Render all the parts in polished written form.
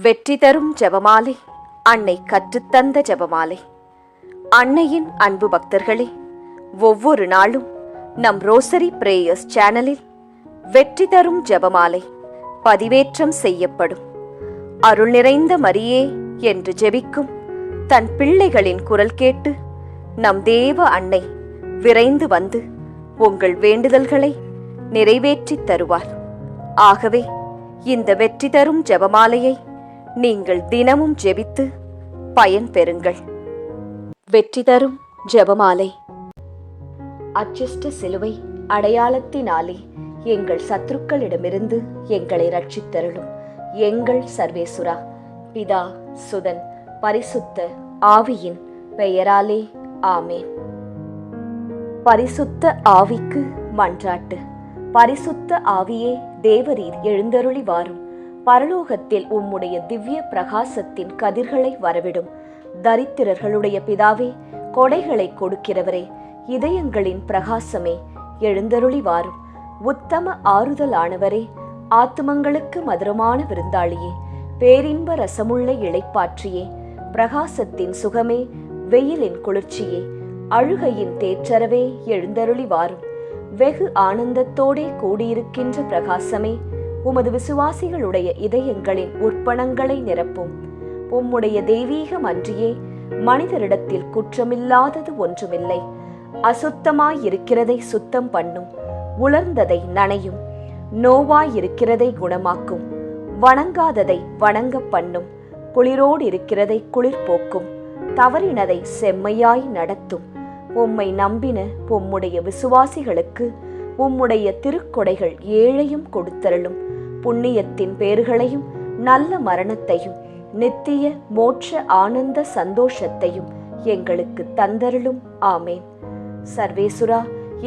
வெற்றி தரும் ஜெபமாலை, அன்னை கற்றுத்தந்த ஜெபமாலை. அன்னையின் அன்பு பக்தர்களே, ஒவ்வொரு நாளும் நம் ரோசரி பிரேயர்ஸ் சேனலில் வெற்றி தரும் ஜெபமாலை பதிவேற்றம் செய்யப்படும். அருள் நிறைந்த மரியே என்று ஜெபிக்கும் தன் பிள்ளைகளின் குரல் கேட்டு நம் தேவ அன்னை விரைந்து வந்து உங்கள் வேண்டுதல்களை நிறைவேற்றித் தருவார். ஆகவே இந்த வெற்றி தரும் ஜெபமாலையை நீங்கள் தினமும் ஜெபித்து பயன் பெறுங்கள். வெற்றி தரும் ஜெபமாலை. அச்சிஷ்ட சிலுவை அடையாளத்தினாலே எங்கள் சத்துருக்களிடமிருந்து எங்களை ரட்சித்தருளும் எங்கள் சர்வேசுரா. பிதா, சுதன், பரிசுத்த ஆவியின் பெயராலே ஆமேன். பரிசுத்த ஆவிக்கு மன்றாட்டு. பரிசுத்த ஆவியே, தேவரீர் எழுந்தருளி வாரும். பரலோகத்தில் உம்முடைய திவ்ய பிரகாசத்தின் கதிர்களை வரவிடும். தரித்திரர்களுடைய பிதாவே, கொடைகளை கொடுக்கிறவரே, இதயங்களின் பிரகாசமே, எழுந்தருளி வாரும். உத்தம ஆறுதலானவரே, ஆத்துமங்களுக்கு மதுரமான விருந்தாளியே, பேரின்ப ரசமுள்ள இளைப்பாற்றியே, பிரகாசத்தின் சுகமே, வெயிலின் குளிர்ச்சியே, அழுகையின் தேற்றரவே, எழுந்தருளி வாரும். வெகு ஆனந்தத்தோடே கூடியிருக்கின்ற பிரகாசமே, உமது விசுவாசிகளுடைய இதயங்களின் உற்பணங்களை நிரப்பும். உம்முடைய தெய்வீகம் அன்றியே மனிதரிடத்தில் குற்றமில்லாதது ஒன்றுமில்லை. அசுத்தமாயிருக்கிறதை சுத்தம் பண்ணும், உலர்ந்ததை நனையும், நோவாயிருக்கிறதை குணமாக்கும், வணங்காததை வணங்க பண்ணும், குளிரோடு இருக்கிறதை குளிர் போக்கும், தவறினதை செம்மையாய் நடத்தும். உம்மை நம்பின உம்முடைய விசுவாசிகளுக்கு உம்முடைய திருக்கொடைகள் ஏழையும் கொடுத்தருளும். புண்ணியத்தின் பேறுகளையும் நல்ல மரணத்தையும் நித்திய மோட்ச ஆனந்த சந்தோஷத்தையும் எங்களுக்கு தந்தருளும். ஆமேன். சர்வேசுரா,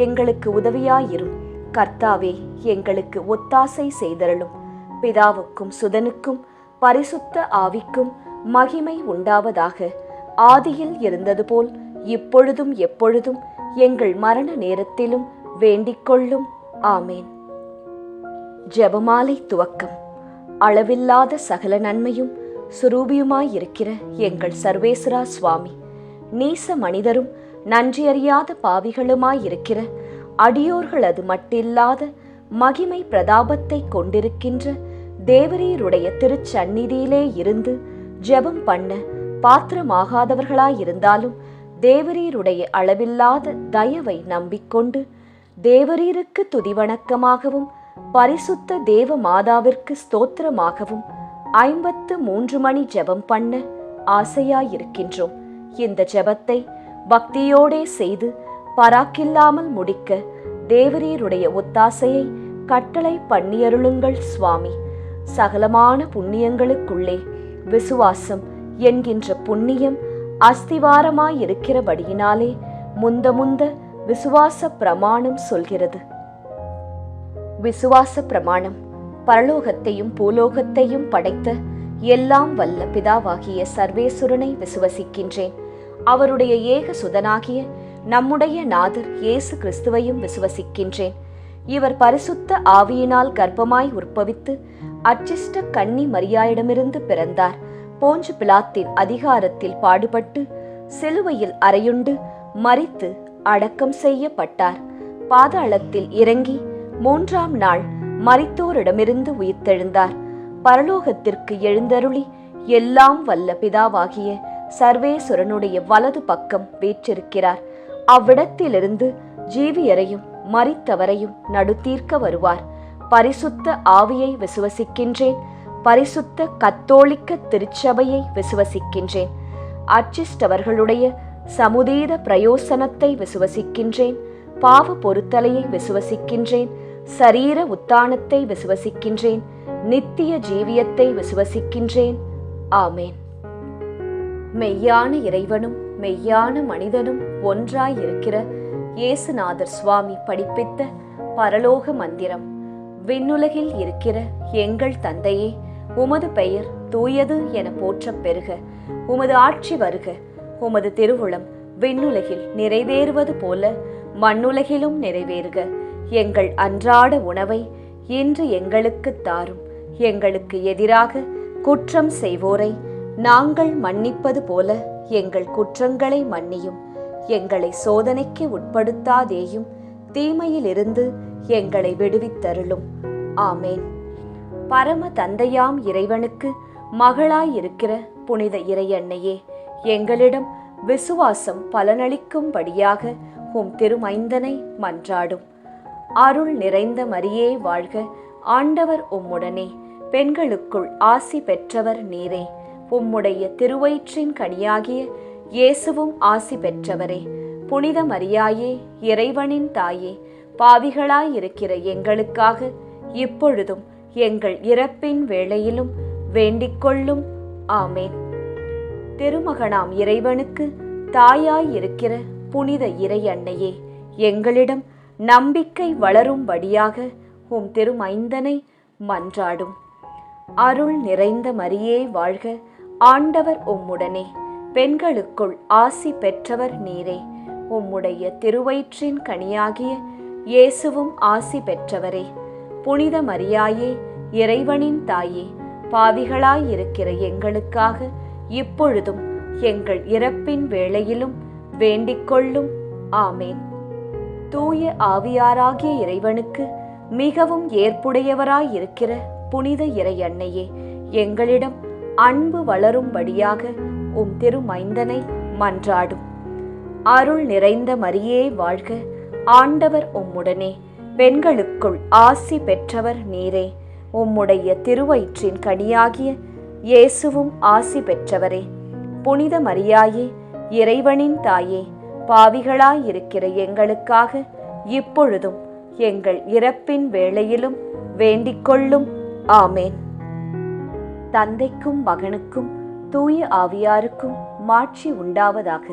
எங்களுக்கு உதவியாயிரும். கர்த்தாவே, எங்களுக்கு ஒத்தாசை செய்தருளும். பிதாவுக்கும் சுதனுக்கும் பரிசுத்த ஆவிக்கும் மகிமை உண்டாவதாக. ஆதியில் இருந்தது போல் இப்பொழுதும் எப்பொழுதும் எங்கள் மரண நேரத்திலும் வேண்டிக்கொள்ளும். ஆமேன். ஜெபமாலை துவக்கம். அளவில்லாத சகல நன்மையும் சுரூபியுமாயிருக்கிற எங்கள் சர்வேஸ்வரா சுவாமி, நீச மனிதரும் நன்றியறியாத பாவிகளுமாயிருக்கிற அடியோர்களது மட்டில்லாத மகிமை பிரதாபத்தை கொண்டிருக்கின்ற தேவரீருடைய திருச்சந்நிதியிலே இருந்து ஜெபம் பண்ண பாத்திரமாகாதவர்களாயிருந்தாலும் தேவரீருடைய அளவில்லாத தயவை நம்பிக்கொண்டு தேவரீருக்கு துதிவணக்கமாகவும் பரிசுத்த தேவ மாதாவிற்கு ஸ்தோத்திரமாகவும் 53 மணி ஜெபம் பண்ண ஆசையாயிருக்கின்றோம். இந்த ஜெபத்தை பக்தியோடே செய்து பராக்கில்லாமல் முடிக்க தேவரீருடைய ஒத்தாசையை கட்டளை பண்ணியருளுங்கள் சுவாமி. சகலமான புண்ணியங்களுக்குள்ளே விசுவாசம் என்கின்ற புண்ணியம் அஸ்திவாரமாயிருக்கிறபடியினாலே முந்த விசுவாச பிரமாணம் சொல்கிறது. விசுவாச பிரமாணம். பரலோகத்தையும் பூலோகத்தையும் படைத்த எல்லாம் வல்ல பிதாவாகிய சர்வேசுரனை விசுவசிக்கின்றேன். அவருடைய ஏக சுதனாகிய நம்முடைய நாதர் இயேசு கிறிஸ்துவையும் விசுவசிக்கின்றேன். இவர் பரிசுத்த ஆவியினால் கர்ப்பமாய் உற்பவித்து அச்சிஷ்ட கன்னி மரியாயிடமிருந்து பிறந்தார். போஞ்சு பிலாத்தின் அதிகாரத்தில் பாடுபட்டு சிலுவையில் அறையுண்டு மரித்து அடக்கம் செய்யப்பட்டார். பாதாளத்தில் இறங்கி 3ஆம் நாள் மரித்தோரிடமிருந்து உயிர்த்தெழுந்தார். பரலோகத்திற்கு எழுந்தருளி எல்லாம் வல்ல பிதாவாகிய சர்வேசுரனுடைய வலது பக்கம் வீற்றிருக்கிறார். அவ்விடத்திலிருந்து ஜீவியரையும் மரித்தவரையும் நடுத்தீர்க்க வருவார். பரிசுத்த ஆவியை விசுவசிக்கின்றேன். பரிசுத்த கத்தோலிக்க திருச்சபையை விசுவசிக்கின்றேன். அச்சிஷ்டவர்களுடைய சமுதீத பிரயோசனத்தை விசுவசிக்கின்றேன். பாவ பொறுத்தலையை விசுவசிக்கின்றேன். சரீர உத்தானத்தை விசுவசிக்கின்றேன். நித்திய ஜீவியத்தை விசுவசிக்கின்றேன். ஆமேன். மெய்யான இறைவனும் மெய்யான மனிதனும் ஒன்றாயிருக்கிற இயேசுநாதர் சுவாமி படிப்பித்த பரலோக மந்திரம். விண்ணுலகில் இருக்கிற எங்கள் தந்தையே, உமது பெயர் தூயது என போற்றப் பெறுக. உமது ஆட்சி வருக. உமது திருவுளம் விண்ணுலகில் நிறைவேறுவது போல மண்ணுலகிலும் நிறைவேறுக. எங்கள் அன்றாட உணவை இன்று எங்களுக்குத் தாரும். எங்களுக்கு எதிராக குற்றம் செய்வோரை நாங்கள் மன்னிப்பது போல எங்கள் குற்றங்களை மன்னியும். எங்களை சோதனைக்கு உட்படுத்தாதேயும், தீமையிலிருந்து எங்களை விடுவித்தருளும். ஆமேன். பரம தந்தையாம் இறைவனுக்கு மகளாயிருக்கிற புனித இறையன்னையே, எங்களிடம் விசுவாசம் பலனளிக்கும்படியாக உம் திருமைந்தனை மன்றாடும். அருள் நிறைந்த மரியே வாழ்க, ஆண்டவர் உம்முடனே, பெண்களுக்குள் ஆசி பெற்றவர் நீரே. உம்முடைய திருவயிற்றின் கனியாகிய இயேசுவும் ஆசி பெற்றவரே. புனித மரியாயே, இறைவனின் தாயே, பாவிகளாயிருக்கிற எங்களுக்காக இப்பொழுதும் எங்கள் இறப்பின் வேளையிலும் வேண்டிக்கொள்ளும். ஆமேன். திருமகனாம் இறைவனுக்கு தாயாயிருக்கிற புனித இறை அன்னையே, எங்களிடம் நம்பிக்கை வளரும்படியாக உம் திருமைந்தனை மன்றாடும். அருள் நிறைந்த மரியே வாழ்க, ஆண்டவர் உம்முடனே, பெண்களுக்குள் ஆசி பெற்றவர் நீரே. உம்முடைய திருவயிற்றின் கனியாகிய இயேசுவும் ஆசி பெற்றவரே. புனித மரியாயே, இறைவனின் தாயே, பாவிகளாயிருக்கிற எங்களுக்காக இப்பொழுதும் எங்கள் இறப்பின் வேளையிலும் வேண்டிக்கொள்ளும். ஆமேன். தூய ஆவியாராகிய இறைவனுக்கு மிகவும் ஏற்புடையவராயிருக்கிற புனித இறை அன்னையே, எங்களிடம் அன்பு வளரும்படியாக உம் திருமைந்தனை மன்றாடும். அருள் நிறைந்த மரியே வாழ்க, ஆண்டவர் உம்முடனே, பெண்களுக்குள் ஆசி பெற்றவர் நீரே. உம்முடைய திருவயிற்றின் கனியாகிய இயேசுவும் ஆசி பெற்றவரே. புனித மரியாயே, இறைவனின் தாயே, பாவிகளாயிருக்கிற எங்களுக்காக இப்பொழுதும் எங்கள் இறப்பின் வேளையிலும் வேண்டிக்கொள்ளும். ஆமேன். தந்தைக்கும் மகனுக்கும் தூய ஆவியாருக்கும் மாட்சி உண்டாவதாக.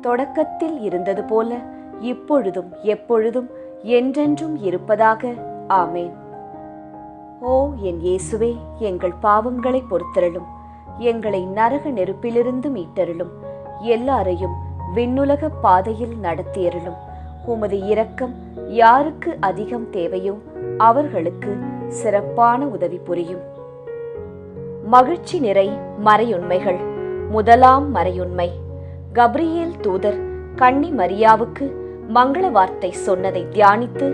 தொடக்கத்தில் இருந்தது போல இப்பொழுதும் எப்பொழுதும் என்றென்றும் இருப்பதாக. ஆமேன். ஓ என் இயேசுவே, எங்கள் பாவங்களை பொறுத்தருளும். எங்களை நரக நெருப்பிலிருந்து மீட்டருளும். எல்லாரையும் விண்ணுலக பாதையில் நடத்தியருளும். உமது இரக்கம் யாருக்கு அதிகம் தேவையோ அவர்களுக்கு சிறப்பான உதவி புரியும். மகிழ்ச்சி நிறை மறையுண்மைகள். முதலாம் மறையுண்மை, கப்ரியேல் தூதர் கன்னி மரியாவுக்கு மங்கள வார்த்தை சொன்னதை தியானித்து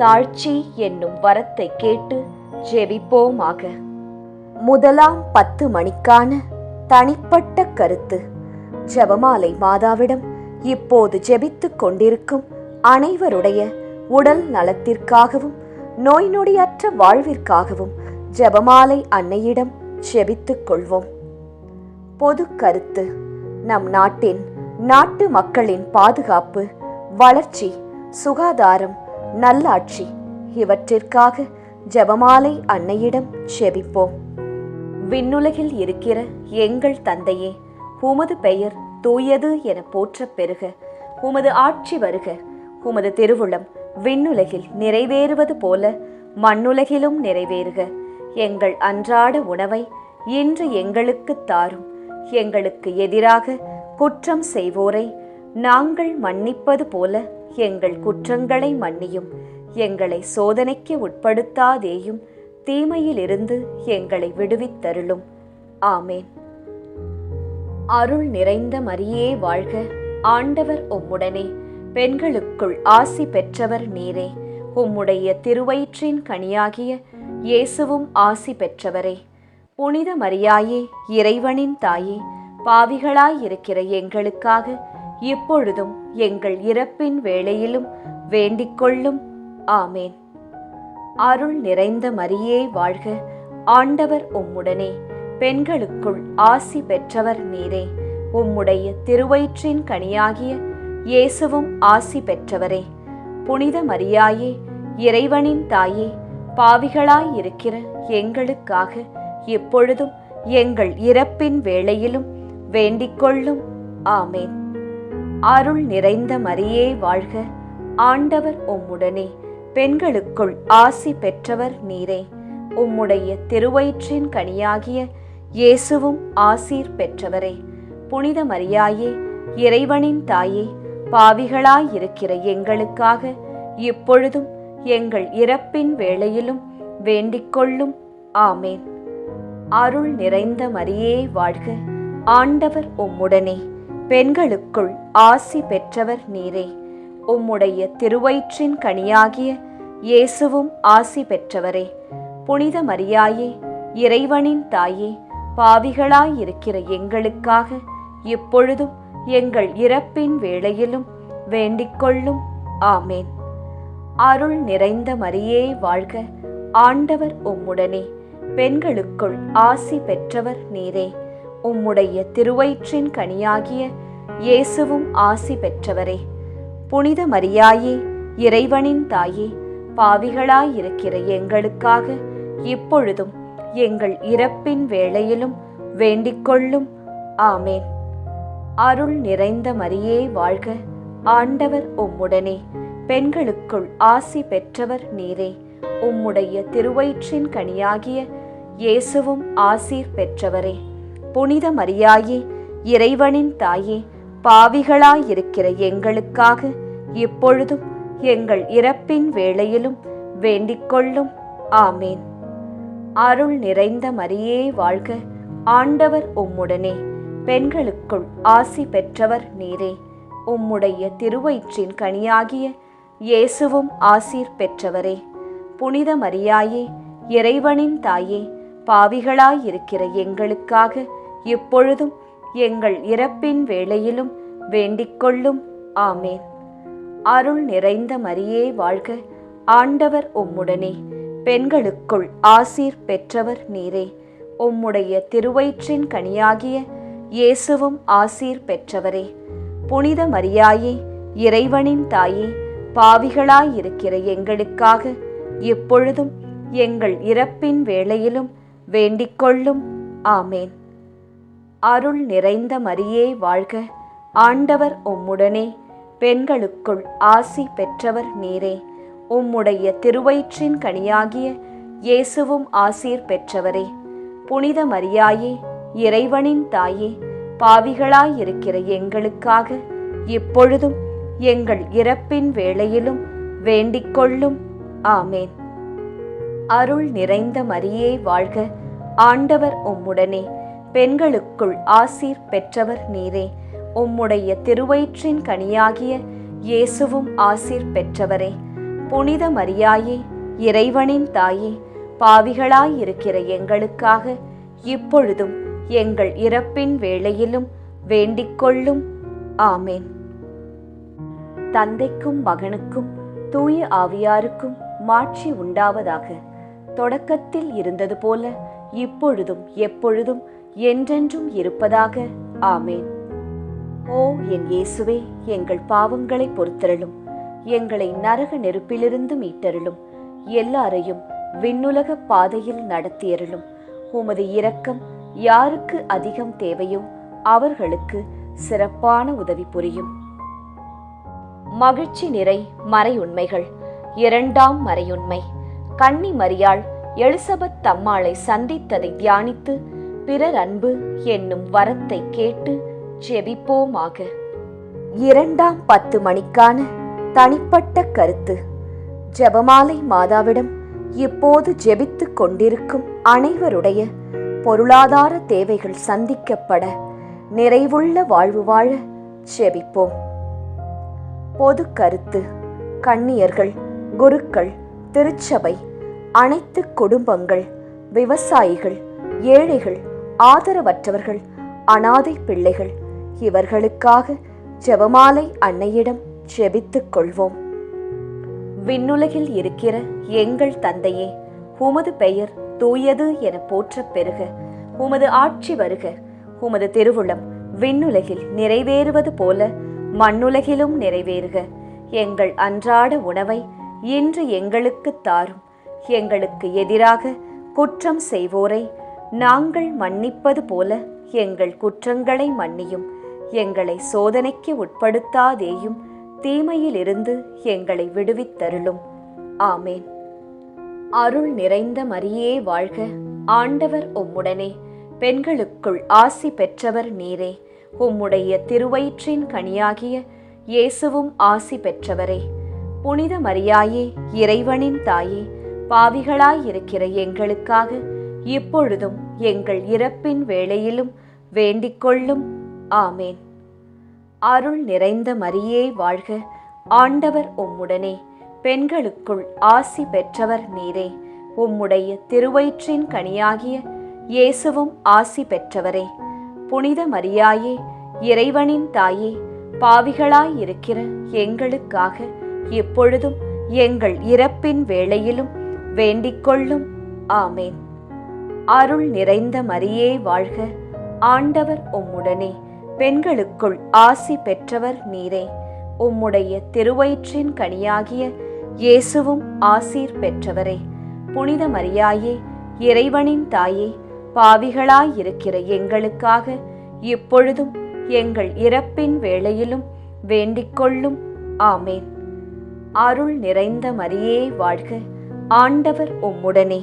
தாழ்ச்சி என்னும் வரத்தை கேட்டு ஜெபிப்போமாக. முதலாம் 10 மணிக்கான தனிப்பட்ட கருத்து. ஜெபமாலை மாதாவிடம் இப்போது ஜெபித்துக் கொண்டிருக்கும் அனைவருடைய உடல் நலத்திற்காகவும் நோய் நொடியற்ற வாழ்விற்காகவும் ஜெபமாலை அன்னையிடம் ஜெபித்துக் கொள்வோம். பொது கருத்து. நம் நாட்டு மக்களின் பாதுகாப்பு, வளர்ச்சி, சுகாதாரம், நல்லாட்சி இவற்றிற்காக ஜெபமாலை அன்னையிடம் ஜெபிப்போம். விண்ணுலகில் இருக்கிற எங்கள் தந்தையே, உமது பெயர் தூயது என போற்றப் பெறுக. உமது ஆட்சி வருக. உமது திருவுளம் விண்ணுலகில் நிறைவேறுவது போல மண்ணுலகிலும் நிறைவேறுக. எங்கள் அன்றாட உணவை இன்று எங்களுக்கு தாரும். எங்களுக்கு எதிராக குற்றம் செய்வோரை நாங்கள் மன்னிப்பது போல எங்கள் குற்றங்களை மன்னியும். எங்களை சோதனைக்கு உட்படுத்தாதேயும், தீமையிலிருந்து எங்களை விடுவித்தருளும். ஆமேன். அருள் நிறைந்த மரியே வாழ்க, ஆண்டவர் உம்முடனே, பெண்களுக்குள் ஆசி பெற்றவர் நீரே. உம்முடைய திருவயிற்றின் கனியாகிய இயேசுவும் ஆசி பெற்றவரே. புனித மரியாயே, இறைவனின் தாயே, பாவிகளாயிருக்கிற எங்களுக்காக இப்பொழுதும் எங்கள் இறப்பின் வேளையிலும் வேண்டிக்கொள்ளும். ஆமேன். அருள் நிறைந்த மரியே வாழ்க, ஆண்டவர் உம்முடனே, பெண்களுக்குள் ஆசி பெற்றவர் நீரே. உம்முடைய திருவயிற்றின் கனியாகிய இயேசுவும் ஆசி பெற்றவரே. புனித மரியாயே, இறைவனின் தாயே, பாவிகளாயிருக்கிற எங்களுக்காக இப்பொழுதும் எங்கள் இறப்பின் வேளையிலும் வேண்டிக்கொள்ளும். ஆமேன். அருள் நிறைந்த மரியே வாழ்க, ஆண்டவர் உம்முடனே, பெண்களுக்குள் ஆசி பெற்றவர் நீரே. உம்முடைய திருவயிற்றின் கனியாகிய இயேசுவும் ஆசீர் பெற்றவரே. புனித மரியாயே, இறைவனின் தாயே, பாவிகளாயிருக்கிற எங்களுக்காக இப்பொழுதும் எங்கள் இறப்பின் வேளையிலும் வேண்டிக்கொள்ளும். ஆமேன். அருள் நிறைந்த மரியே வாழ்க, ஆண்டவர் உம்முடனே, பெண்களுக்குள் ஆசி பெற்றவர் நீரே. உம்முடைய திருவயிற்றின் கனியாகிய இயேசுவும் ஆசி பெற்றவரே. புனித மரியாயே, இறைவனின் தாயே, பாவிகளாயிருக்கிற எங்களுக்காக இப்பொழுதும் எங்கள் இறப்பின் வேளையிலும் வேண்டிக்கொள்ளும். ஆமேன். அருள் நிறைந்த மரியே வாழ்க, ஆண்டவர் உம்முடனே, பெண்களுக்குள் ஆசி பெற்றவர் நீரே. உம்முடைய திருவயிற்றின் கனியாகிய இயேசுவும் ஆசி பெற்றவரே. புனித மரியாயே, இறைவனின் தாயே, பாவிகளாயிருக்கிற எங்களுக்காக இப்பொழுதும் எங்கள் இறப்பின் வேளையிலும் வேண்டிக்கொள்ளும். ஆமேன். அருள் நிறைந்த மரியே வாழ்க, ஆண்டவர் உம்முடனே, பெண்களுக்குள் ஆசி பெற்றவர் நீரே. உம்முடைய திருவயிற்றின் கனியாகிய இயேசுவும் ஆசீர் பெற்றவரே. புனித மரியாயே, இறைவனின் தாயே, பாவிகளாயிருக்கிற எங்களுக்காக இப்பொழுதும் எங்கள் இறப்பின் வேளையிலும் வேண்டிக்கொள்ளும். ஆமேன். அருள் நிறைந்த மரியே வாழ்க, ஆண்டவர் உம்முடனே, பெண்களுக்குள் ஆசி பெற்றவர் நீரே. உம்முடைய திருவயிற்றின் கனியாகிய இயேசுவும் ஆசீர் பெற்றவரே. புனித மரியாயே, இறைவனின் தாயே, பாவிகளாயிருக்கிற எங்களுக்காக இப்பொழுதும் எங்கள் இறப்பின் வேளையிலும் வேண்டிக்கொள்ளும். ஆமேன். அருள் நிறைந்த மரியே வாழ்க, ஆண்டவர் உம்முடனே, பெண்களுக்குள் ஆசீர் பெற்றவர் நீரே. உம்முடைய திருவயிற்றின் கனியாகிய இயேசுவும் ஆசீர் பெற்றவரே. புனித மரியாயே, இறைவனின் தாயே, பாவிகளாயிருக்கிற எங்களுக்காக இப்பொழுதும் எங்கள் இறப்பின் வேளையிலும் வேண்டிக்கொள்ளும். ஆமேன். அருள் நிறைந்த மரியே வாழ்க, ஆண்டவர் உம்முடனே, பெண்களுக்குள் ஆசி பெற்றவர் நீரே. உம்முடைய திருவயிற்றின் கனியாகிய இயேசுவும் ஆசீர் பெற்றவரே. புனித மரியாயே, இறைவனின் தாயே, பாவிகளாயிருக்கிற எங்களுக்காக இப்பொழுதும் எங்கள் இறப்பின் வேளையிலும் வேண்டிக்கொள்ளும். ஆமேன். அருள் நிறைந்த மரியே வாழ்க, ஆண்டவர் உம்முடனே, பெண்களுக்குள் ஆசீர் பெற்றவர் நீரே. உம்முடைய திருவயிற்றின் கனியாகிய இயேசுவும் ஆசீர் பெற்றவரே. புனித மரியாயே, இறைவனின் தாயே, பாவிகளாயிருக்கிற எங்களுக்காக இப்பொழுதும் எங்கள் இறப்பின் வேளையிலும் வேண்டிக்கொள்ளும். ஆமேன். தந்தைக்கும் மகனுக்கும் தூய ஆவியாருக்கும் மாட்சி உண்டாவதாக. தொடக்கத்தில் இருந்தது போல இப்பொழுதும் எப்பொழுதும் என்றென்றும் இருப்பதாக. ஆமேன். ஓ என் இயேசுவே, எங்கள் பாவங்களை பொறுத்தருளும், எங்களை நரக நெருப்பிலிருந்து மீட்டருளும், எல்லாரையும் விண்ணுலக பாதையில் நடத்தியருளும். உமது இரக்கம் யாருக்கு அதிகம் தேவையோ அவர்களுக்கு சிறப்பான உதவி புரியும். மகிழ்ச்சி நிறை மறையுண்மைகள். இரண்டாம் மறையுண்மை, கன்னி மரியாள் எலிசபெத் தம்மாளை சந்தித்ததை தியானித்து பிறர் அன்பு என்னும் வரத்தை கேட்டு ஜெபிப்போமாக. இரண்டாம் 10 மணிக்கான தனிப்பட்ட கருத்து. ஜெபமாலை மாதாவிடம் இப்போது ஜெபித்துக் கொண்டிருக்கும் அனைவருடைய பொருளாதார தேவைகள் சந்திக்கப்பட நிறைவுள்ள வாழ்வு வாழ ஜெபிப்போம். பொது கருத்து. கன்னியர்கள், குருக்கள், திருச்சபை, அனைத்து குடும்பங்கள், விவசாயிகள், ஏழைகள், ஆதரவற்றவர்கள், அனாதை பிள்ளைகள் இவர்களுக்காக ஜெபமாலை அன்னையிடம் ஜெபித்துக் கொள்வோம். விண்ணுலகில் இருக்கிற எங்கள் தந்தையே, உமது பெயர் தூயது என போற்றப் பெறுக. உமது ஆட்சி வருக. உமது திருவுளம் விண்ணுலகில் நிறைவேறுவது போல மண்ணுலகிலும் நிறைவேறுக. எங்கள் அன்றாட உணவை இன்று எங்களுக்கு தாரும். எங்களுக்கு எதிராக குற்றம் செய்வோரை நாங்கள் மன்னிப்பது போல எங்கள் குற்றங்களை மன்னியும். எங்களை சோதனைக்கு உட்படுத்தாதேயும், தீமையிலிருந்து எங்களை விடுவித்தருளும். ஆமேன். அருள் நிறைந்த மரியே வாழ்க, ஆண்டவர் உம்முடனே, பெண்களுக்குள் ஆசி பெற்றவர் நீரே. உம்முடைய திருவயிற்றின் கனியாகிய இயேசுவும் ஆசி பெற்றவரே. புனித மரியாயே, இறைவனின் தாயே, பாவிகளாயிருக்கிற எங்களுக்காக இப்பொழுதும் எங்கள் இறப்பின் வேளையிலும் வேண்டிக் கொள்ளும். ஆமேன். அருள் நிறைந்த மரியே வாழ்க, ஆண்டவர் உம்முடனே, பெண்களுக்குள் ஆசி பெற்றவர் நீரே. உம்முடைய திருவயிற்றின் கனியாகிய இயேசுவும் ஆசி பெற்றவரே. புனித மரியாயே, இறைவனின் தாயே, பாவிகளாயிருக்கிற எங்களுக்காக இப்பொழுதும் எங்கள் இறப்பின் வேளையிலும் வேண்டிக் கொள்ளும். ஆமேன். அருள் நிறைந்த மரியே வாழ்க, ஆண்டவர் உம்முடனே, பெண்களுக்குள் ஆசி பெற்றவர் நீரே. உம்முடைய திருவயிற்றின் கனியாகிய இயேசுவும் ஆசீர் பெற்றவரே. புனித மரியாயே, இறைவனின் தாயே, பாவிகளாயிருக்கிற எங்களுக்காக இப்பொழுதும் எங்கள் இறப்பின் வேளையிலும் வேண்டிக் கொள்ளும். ஆமேன். அருள் நிறைந்த மரியே வாழ்க, ஆண்டவர் உம்முடனே,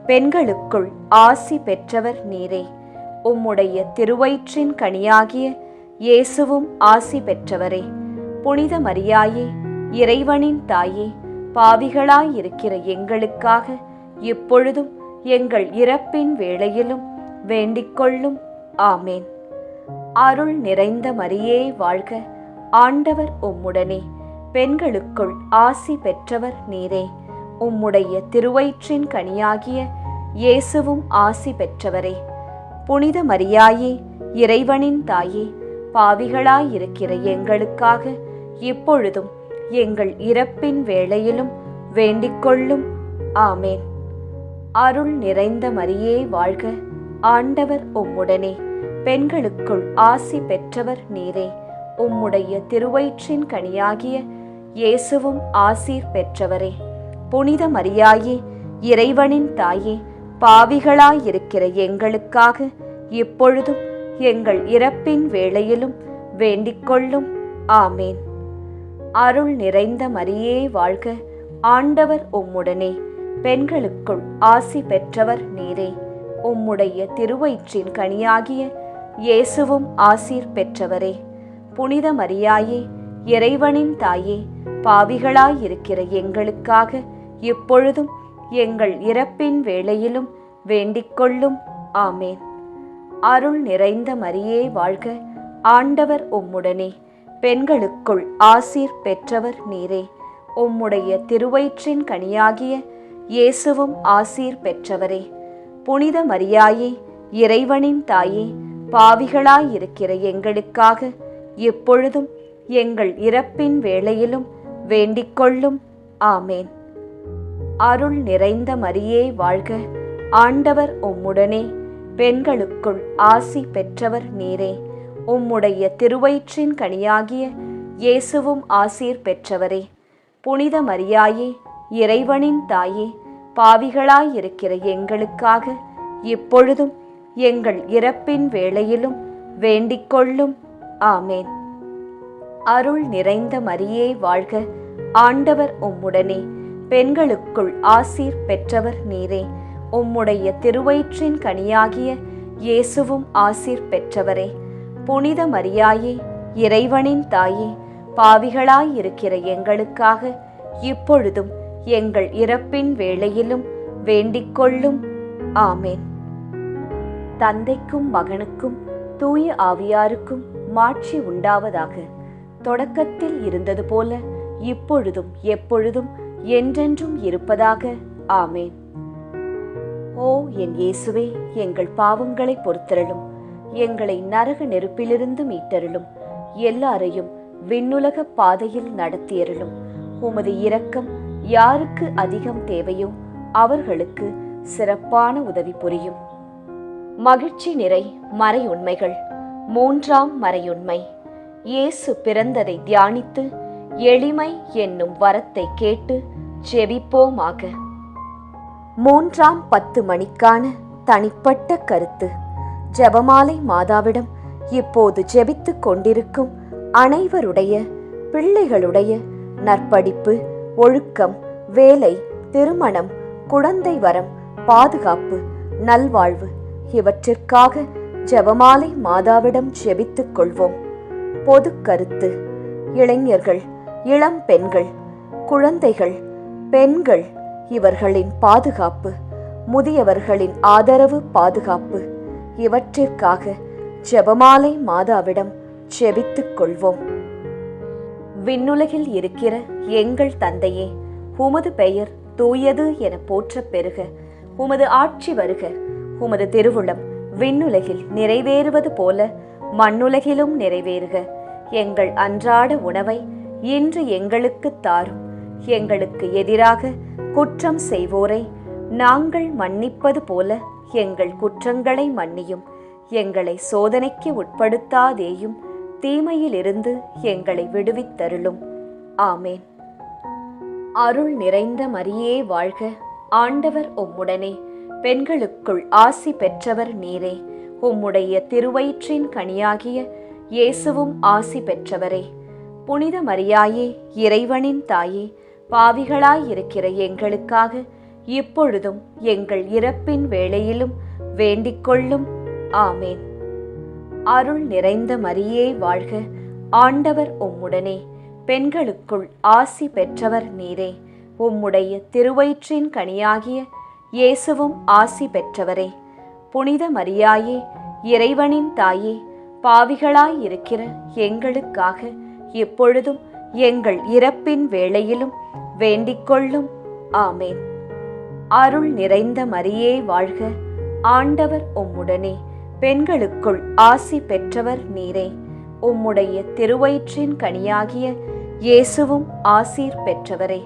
பெண்களுக்குள் ஆசி பெற்றவர் நீரே. உம்முடைய திருவயிற்றின் கனியாகிய இயேசுவும் ஆசி பெற்றவரே. புனித மரியாயே, இறைவனின் தாயே, பாவிகளாயிருக்கிற எங்களுக்காக இப்பொழுதும் எங்கள் இறப்பின் வேளையிலும் வேண்டிக் கொள்ளும். ஆமேன். அருள் நிறைந்த மரியே வாழ்க, ஆண்டவர் உம்முடனே, பெண்களுக்குள் ஆசி பெற்றவர் நீரே. உம்முடைய திருவயிற்றின் கனியாகிய இயேசுவும் ஆசி பெற்றவரே. புனித மரியாயே, இறைவனின் தாயே, பாவிகளாயிருக்கிற எங்களுக்காக இப்பொழுதும் எங்கள் இறப்பின் வேளையிலும் வேண்டிக் கொள்ளும். ஆமேன். அருள் நிறைந்த மரியே வாழ்க, ஆண்டவர் உம்முடனே, பெண்களுக்குள் ஆசி பெற்றவர் நீரே. உம்முடைய திருவயிற்றின் கனியாகிய இயேசுவும் ஆசீர் பெற்றவரே. புனித மரியாயே, இறைவனின் தாயே, பாவிகளாயிருக்கிற எங்களுக்காக இப்பொழுதும் எங்கள் இறப்பின் வேளையிலும் வேண்டிக் கொள்ளும். ஆமேன். அருள் நிறைந்த மரியே வாழ்க, ஆண்டவர் உம்முடனே, பெண்களுக்குள் ஆசி பெற்றவர் நீரே. உம்முடைய திருவயிற்றின் கனியாகிய இயேசுவும் ஆசீர் பெற்றவரே. புனித மரியாயே, இறைவனின் தாயே, பாவிகளாயிருக்கிற எங்களுக்காக இப்பொழுதும் எங்கள் இறப்பின் வேளையிலும் வேண்டிக் கொள்ளும். ஆமேன். அருள் நிறைந்த மரியே வாழ்க, ஆண்டவர் உம்முடனே, பெண்களுக்குள் ஆசீர் பெற்றவர் நீரே. உம்முடைய திருவயிற்றின் கனியாகிய இயேசுவும் ஆசீர் பெற்றவரே. புனித மரியாயே, இறைவனின் தாயே, பாவிகளாயிருக்கிற எங்களுக்காக இப்பொழுதும் எங்கள் இறப்பின் வேளையிலும் வேண்டிக் கொள்ளும். ஆமேன். அருள் நிறைந்த மரியே வாழ்க, ஆண்டவர் உம்முடனே, பெண்களுக்குள் ஆசி பெற்றவர் நீரே. உம்முடைய திருவயிற்றின் கனியாகிய இயேசுவும் ஆசீர் பெற்றவரே. புனித மரியாயே, இறைவனின் தாயே, பாவிகளாயிருக்கிற எங்களுக்காக இப்பொழுதும் எங்கள் இறப்பின் வேளையிலும் வேண்டிக் கொள்ளும். ஆமேன். அருள் நிறைந்த மரியே வாழ்க, ஆண்டவர் உம்முடனே, பெண்களுக்குள் ஆசீர் பெற்றவர் நீரே. உம்முடைய திருவயிற்றின் கனியாகிய இயேசுவும் ஆசீர் பெற்றவரே. புனித மரியாயே, இறைவனின் தாயே, பாவிகளாயிருக்கிற எங்களுக்காக இப்பொழுதும் எங்கள் இறப்பின் வேளையிலும் வேண்டிக் கொள்ளும். ஆமேன். தந்தைக்கும் மகனுக்கும் தூய ஆவியாருக்கும் மாட்சி உண்டாவதாக. தொடக்கத்தில் இருந்தது போல இப்பொழுதும் எப்பொழுதும் என்றென்றும் இருப்பதாக. ஆமேன். ஓ என் இயேசுவே, எங்கள் பாவங்களை பொறுத்தருளும், எங்களை நரக நெருப்பிலிருந்து மீட்டருளும், எல்லாரையும் விண்ணுலக பாதையில் நடத்தியருளும். உமது இரக்கம் யாருக்கு அதிகம் தேவையோ அவர்களுக்கு சிறப்பான உதவி புரியும். மகிழ்ச்சி நிறை மறையுண்மைகள். மூன்றாம் மறையுண்மை, இயேசு பிறந்ததை தியானித்து எளிமை என்னும் வரத்தை கேட்டு ஜெபிப்போமாக. 3 மணிக்கான தனிப்பட்ட கருத்து. ஜெபமாலை மாதாவிடம் இப்போது ஜெபித்துக் கொண்டிருக்கும் அனைவருடைய பிள்ளைகளுடைய நற்படிப்பு, ஒழுக்கம், வேலை, திருமணம், குழந்தை வரம், பாதுகாப்பு, நல்வாழ்வு இவற்றிற்காக ஜெபமாலை மாதாவிடம் ஜெபித்துக் கொள்வோம். பொது கருத்து. இளைஞர்கள், இளம் பெண்கள், குழந்தைகள், பெண்கள் இவர்களின் பாதுகாப்பு, முதியவர்களின் ஆதரவு, பாதுகாப்பு இவற்றிற்காக ஜெபமாலை மாதாவிடம் ஜெபித்துக் கொள்வோம். விண்ணுலகில் இருக்கிற எங்கள் தந்தையே, உமது பெயர் தூயது என போற்றப் பெறுக. உமது ஆட்சி வருக. உமது திருவுளம் விண்ணுலகில் நிறைவேறுவது போல மண்ணுலகிலும் நிறைவேறுக. எங்கள் அன்றாட உணவை இன்று எங்களுக்கு தாரும். எங்களுக்கு எதிராக குற்றம் செய்வோரை நாங்கள் மன்னிப்பது போல எங்கள் குற்றங்களை மன்னியும். எங்களை சோதனைக்கு உட்படுத்தாதேயும், தீமையிலிருந்து எங்களை விடுவித்தருளும். ஆமேன். அருள் நிறைந்த மரியே வாழ்க. ஆண்டவர் உம்முடனே. பெண்களுக்குள் ஆசி பெற்றவர் நீரே. உம்முடைய திருவயிற்றின் கனியாகிய இயேசுவும் ஆசி பெற்றவரே. புனித மரியாயே, இறைவனின் தாயே, பாவிகளாயிருக்கிற எங்களுக்காக இப்பொழுதும் எங்கள் இறப்பின் வேளையிலும் வேண்டிக்கொள்ளும். ஆமேன். அருள் நிறைந்த மரியே வாழ்க. ஆண்டவர் உம்முடனே. பெண்களுக்குள் ஆசி பெற்றவர் நீரே. உம்முடைய திருவயிற்றின் கனியாகிய இயேசுவும் ஆசி பெற்றவரே. புனித மரியாயே, இறைவனின் தாயே, பாவிகளாயிருக்கிற எங்களுக்காக இப்பொழுதும் எங்கள் இறப்பின் வேளையிலும் வேண்டிக்கொள்ளும். ஆமேன். அருள் நிறைந்த மரியே வாழ்க. ஆண்டவர் உம்முடனே. பெண்களுக்குள் ஆசி பெற்றவர் நீரே. உம்முடைய திருவயிற்றின் கனியாகிய இயேசுவும் ஆசீர் பெற்றவரே.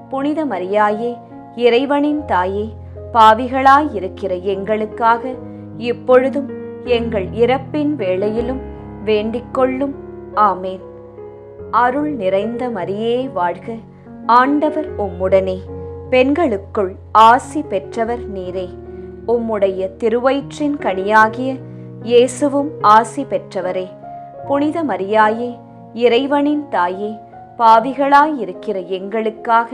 புனித மரியாயே, இறைவனின் தாயே, பாவிகளாயிருக்கிற எங்களுக்காக இப்பொழுதும் எங்கள் இறப்பின் வேளையிலும் வேண்டிக்கொள்ளும். ஆமேன். அருள் நிறைந்த மரியே வாழ்க. ஆண்டவர் உம்முடனே. பெண்களுக்குள் ஆசி பெற்றவர் நீரே. உம்முடைய திருவயிற்றின் கனியாகிய இயேசுவும் ஆசி பெற்றவரே. புனித மரியாயே, இறைவனின் தாயே, பாவிகளாயிருக்கிற எங்களுக்காக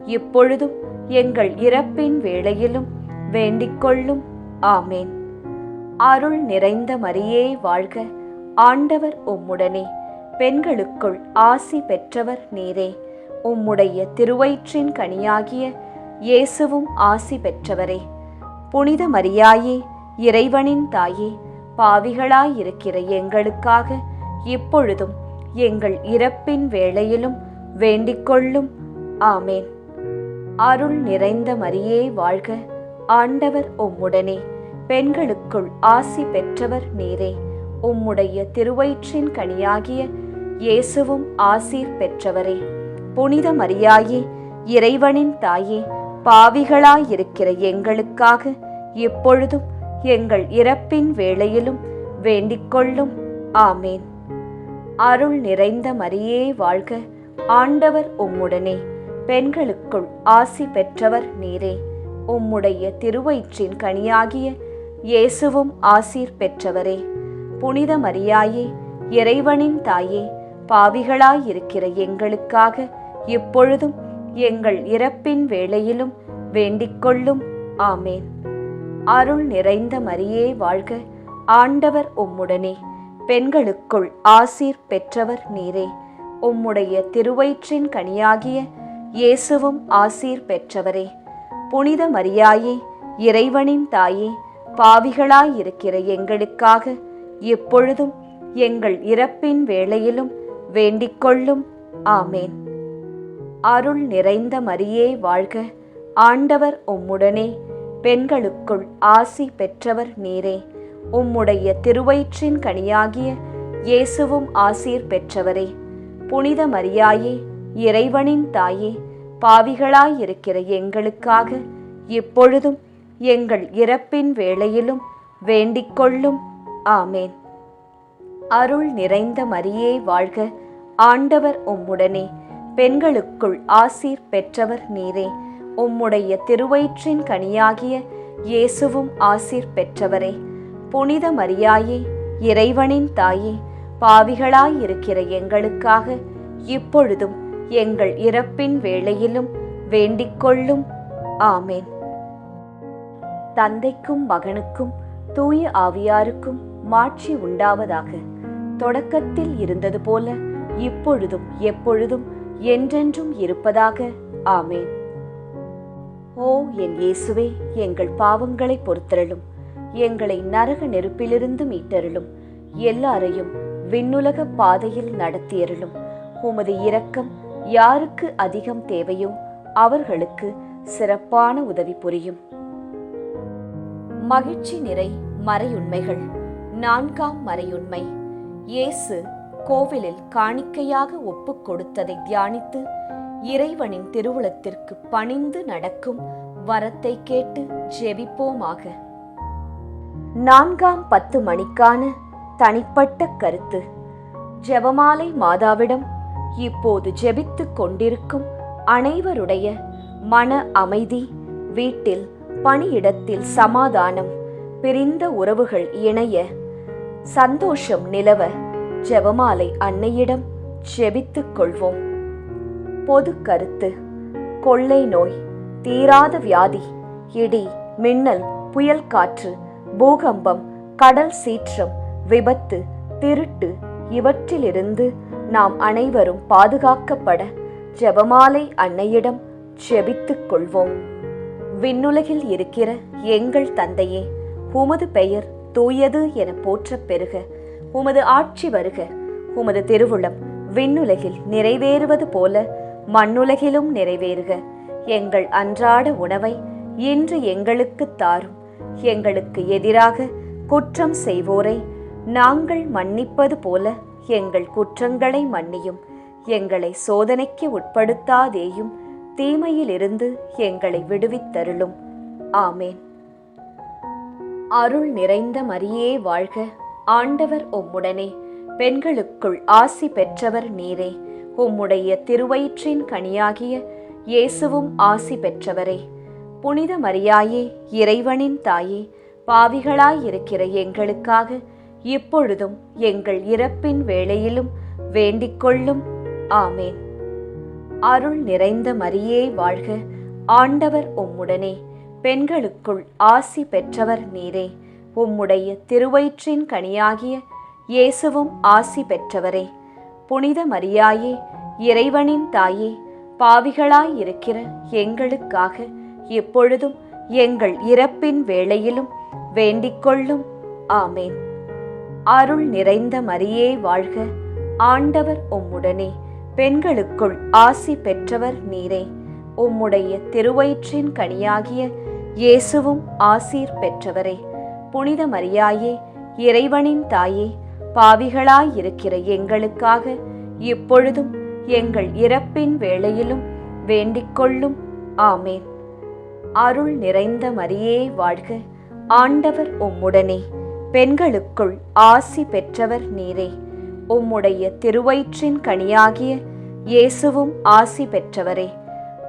இப்பொழுதும் எங்கள் இறப்பின் வேளையிலும் வேண்டிக்கொள்ளும். ஆமேன். அருள் நிறைந்த மரியே வாழ்க. ஆண்டவர் உம்முடனே. பெண்களுக்குள் ஆசி பெற்றவர் நீரே. உம்முடைய திருவயிற்றின் கனியாகிய இயேசுவும் ஆசி பெற்றவரே. புனித மரியாயே, இறைவனின் தாயே, பாவிகளாயிருக்கிற எங்களுக்காக இப்பொழுதும் எங்கள் இறப்பின் வேளையிலும் வேண்டிக்கொள்ளும். ஆமேன். அருள் நிறைந்த மரியே வாழ்க. ஆண்டவர் உம்முடனே. பெண்களுக்குள் ஆசி பெற்றவர் நீரே. உம்முடைய திருவயிற்றின் கனியாகிய இயேசுவும் ஆசீர் பெற்றவரே. புனித மரியாயே, இறைவனின் தாயே, பாவிகளாயிருக்கிற எங்களுக்காக இப்பொழுதும் எங்கள் இறப்பின் வேளையிலும் வேண்டிக்கொள்ளும். ஆமேன். அருள் நிறைந்த மரியே வாழ்க. ஆண்டவர் உம்முடனே. பெண்களுக்குள் ஆசி பெற்றவர் நீரே. உம்முடைய திருவயிற்றின் கனியாகிய இயேசுவும் ஆசீர் பெற்றவரே. புனித மரியாயே, இறைவனின் தாயே, பாவிகளாயிருக்கிற எங்களுக்காக இப்பொழுதும் எங்கள் இறப்பின் வேளையிலும் வேண்டிக்கொள்ளும். ஆமேன். அருள் நிறைந்த மரியே வாழ்க. ஆண்டவர் உம்முடனே. பெண்களுக்குள் ஆசீர் பெற்றவர் நீரே. உம்முடைய திருவயிற்றின் கனியாகிய இயேசுவும் ஆசீர் பெற்றவரே. புனித மரியாயே, இறைவனின் தாயே, பாவிகளாயிருக்கிற எங்களுக்காக இப்பொழுதும் எங்கள் இறப்பின் வேளையிலும் வேண்டிக்கொள்ளும். ஆமேன். அருள் நிறைந்த மரியே வாழ்க. ஆண்டவர் உம்முடனே. பெண்களுக்குள் ஆசி பெற்றவர் நீரே. உம்முடைய திருவயிற்றின் கனியாகிய இயேசுவும் ஆசீர் பெற்றவரே. புனித மரியாயே, இறைவனின் தாயே, பாவிகளாயிருக்கிற எங்களுக்காக இப்பொழுதும் எங்கள் இறப்பின் வேளையிலும் வேண்டிக்கொள்ளும். ஆமேன். அருள் நிறைந்த மரியே வாழ்க. ஆண்டவர் உம்முடனே. பெண்களுக்குள் ஆசீர் பெற்றவர் நீரே. உம்முடைய திருவயிற்றின் கனியாகிய இயேசுவும் ஆசீர் பெற்றவரே. புனித மரியாயே, இறைவனின் தாயே, பாவிகளாயிருக்கிற எங்களுக்காக இப்பொழுதும் எங்கள் இறப்பின் வேளையிலும் வேண்டிக்கொள்ளும். ஆமேன். தந்தைக்கும் மகனுக்கும் தூய ஆவியாருக்கும் மாட்சி உண்டாவதாக. தொடக்கத்தில் இருந்தது போல இப்பொழுதும் எப்பொழுதும் என்றென்றும் இருப்பதாக. ஆமேன். ஓ என் இயேசுவே, எங்கள் பாவங்களை பொறுத்தருளும். எங்களை நரக நெருப்பிலிருந்து மீட்டருளும். எல்லாரையும் விண்ணுலக பாதையில் நடத்தியருளும். உமது இரக்கம் யாருக்கு அதிகம் தேவையோ அவர்களுக்கு சிறப்பான உதவி புரியும். மகிழ்ச்சி நிறை மறையுண்மைகள். 4ஆம் மறையுண்மை. இயேசு கோவிலில் காணிக்கையாக ஒப்புக் கொடுத்ததை தியானித்து இறைவனின் திருவுளத்திற்கு பணிந்து நடக்கும் வரத்தை கேட்டு ஜெபிப்போமாக. 4ஆம் 10 மணிக்கான தனிப்பட்ட கருத்து. ஜெபமாலை மாதாவிடம் இப்போது ஜெபித்துக் கொண்டிருக்கும் அனைவருடைய மன அமைதி, வீட்டில் பணியிடத்தில் சமாதானம், பிரிந்த உறவுகள் இணைய சந்தோஷம் நிலவ ஜெபமாலை அன்னையிடம் ஜெபித்துக் கொள்வோம். பொது கருத்து. கொள்ளை நோய், தீராத வியாதி, இடி மின்னல், புயல் காற்று, பூகம்பம், கடல் சீற்றம், விபத்து, திருட்டு இவற்றிலிருந்து நாம் அனைவரும் பாதுகாக்கப்பட ஜெபமாலை அன்னையிடம் ஜெபித்துக் கொள்வோம். விண்ணுலகில் இருக்கிற எங்கள் தந்தையே, உமது பெயர் தூயது என போற்றப் பெறுக. உமது ஆட்சி வருக. உமது திருவுளம் விண்ணுலகில் நிறைவேறுவது போல மண்ணுலகிலும் நிறைவேறுக. எங்கள் அன்றாட உணவை இன்று எங்களுக்கு தாரும். எங்களுக்கு எதிராக குற்றம் செய்வோரை நாங்கள் மன்னிப்பது போல எங்கள் குற்றங்களை மன்னியும். எங்களை சோதனைக்கு உட்படுத்தாதேயும், தீமையிலிருந்து எங்களை விடுவித்தருளும். ஆமேன். அருள் நிறைந்த மரியே வாழ்க. ஆண்டவர் உம்முடனே. பெண்களுக்குள் ஆசி பெற்றவர் நீரே. உம்முடைய திருவயிற்றின் கனியாகிய இயேசுவும் ஆசி பெற்றவரே. புனித மரியாயே, இறைவனின் தாயே, பாவிகளாயிருக்கிற எங்களுக்காக இப்பொழுதும் எங்கள் இறப்பின் வேளையிலும் வேண்டிக்கொள்ளும். ஆமேன். அருள் நிறைந்த மரியே வாழ்க. ஆண்டவர் உம்முடனே. பெண்களுக்குள் ஆசி பெற்றவர் நீரே. உம்முடைய திருவயிற்றின் கனியாகிய இயேசுவும் ஆசி பெற்றவரே. புனித மரியாயே, இறைவனின் தாயே, பாவிகளாயிருக்கிற எங்களுக்காக இப்பொழுதும் எங்கள் இறப்பின் வேளையிலும் வேண்டிக்கொள்ளும். ஆமேன். அருள் நிறைந்த மரியே வாழ்க. ஆண்டவர் உம்முடனே. பெண்களுக்குள் ஆசி பெற்றவர் நீரே. உம்முடைய திருவயிற்றின் கனியாகிய இயேசுவும் ஆசீர் பெற்றவரே. புனித மரியாயே, இறைவனின் தாயே, பாவிகளாயிருக்கிற எங்களுக்காக இப்பொழுதும் எங்கள் இறப்பின் வேளையிலும் வேண்டிக்கொள்ளும். ஆமேன். அருள் நிறைந்த மரியே வாழ்க. ஆண்டவர் உம்முடனே. பெண்களுக்குள் ஆசி பெற்றவர் நீரே. உம்முடைய திருவயிற்றின் கனியாகிய இயேசுவும் ஆசி பெற்றவரே.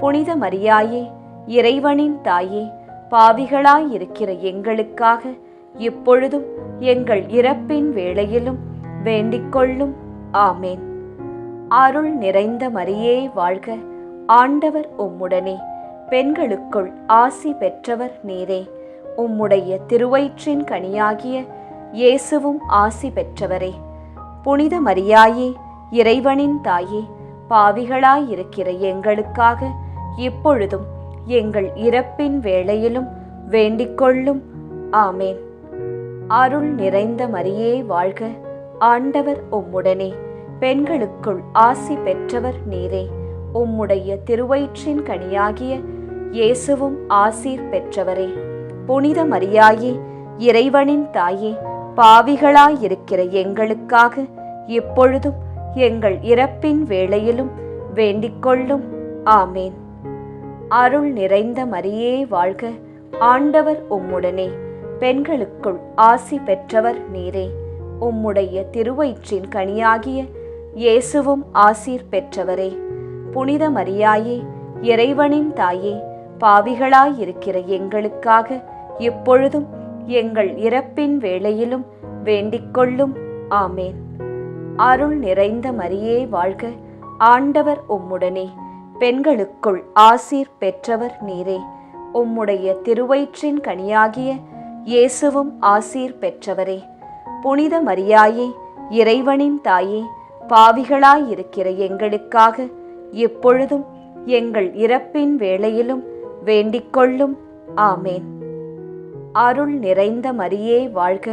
புனித மரியாயே, இறைவனின் தாயே, பாவிகளாயிருக்கிற எங்களுக்காக இப்பொழுதும் எங்கள் இறப்பின் வேளையிலும் வேண்டிக்கொள்ளும். ஆமேன். அருள் நிறைந்த மரியே வாழ்க. ஆண்டவர் உம்முடனே. பெண்களுக்குள் ஆசி பெற்றவர் நீரே. உம்முடைய திருவயிற்றின் கனியாகிய இயேசுவும் ஆசி பெற்றவரே. புனித மரியாயே, இறைவனின் தாயே, பாவிகளாயிருக்கிற எங்களுக்காக இப்பொழுதும் எங்கள் இறப்பின் வேளையிலும் வேண்டிக்கொள்ளும். ஆமேன். அருள் நிறைந்த மரியே வாழ்க. ஆண்டவர் உம்முடனே. பெண்களுக்குள் ஆசி பெற்றவர் நீரே. உம்முடைய திருவயிற்றின் கனியாகிய இயேசுவும் ஆசீர் பெற்றவரே. புனித மரியாயே, இறைவனின் தாயே, பாவிகளாயிருக்கிற எங்களுக்காக இப்பொழுதும் எங்கள் இறப்பின் வேளையிலும் வேண்டிக்கொள்ளும். ஆமேன். அருள் நிறைந்த மரியே வாழ்க. ஆண்டவர் உம்முடனே. பெண்களுக்குள் ஆசி பெற்றவர் நீரே. உம்முடைய திருவயிற்றின் கனியாகிய இயேசுவும் ஆசீர் பெற்றவரே. புனித மரியாயே, இறைவனின் தாயே, பாவிகளாயிருக்கிற எங்களுக்காக இப்பொழுதும் எங்கள் இறப்பின் வேளையிலும் வேண்டிக்கொள்ளும். ஆமேன். அருள் நிறைந்த மரியே வாழ்க. ஆண்டவர் உம்முடனே. பெண்களுக்குள் ஆசீர் பெற்றவர் நீரே. உம்முடைய திருவயிற்றின் கனியாகிய இயேசுவும் ஆசீர் பெற்றவரே. புனித மரியாயே, இறைவனின் தாயே, பாவிகளாயிருக்கிற எங்களுக்காக இப்பொழுதும் எங்கள் இறப்பின் வேளையிலும் வேண்டிக்கொள்ளும். ஆமேன். அருள் நிறைந்த மரியே வாழ்க,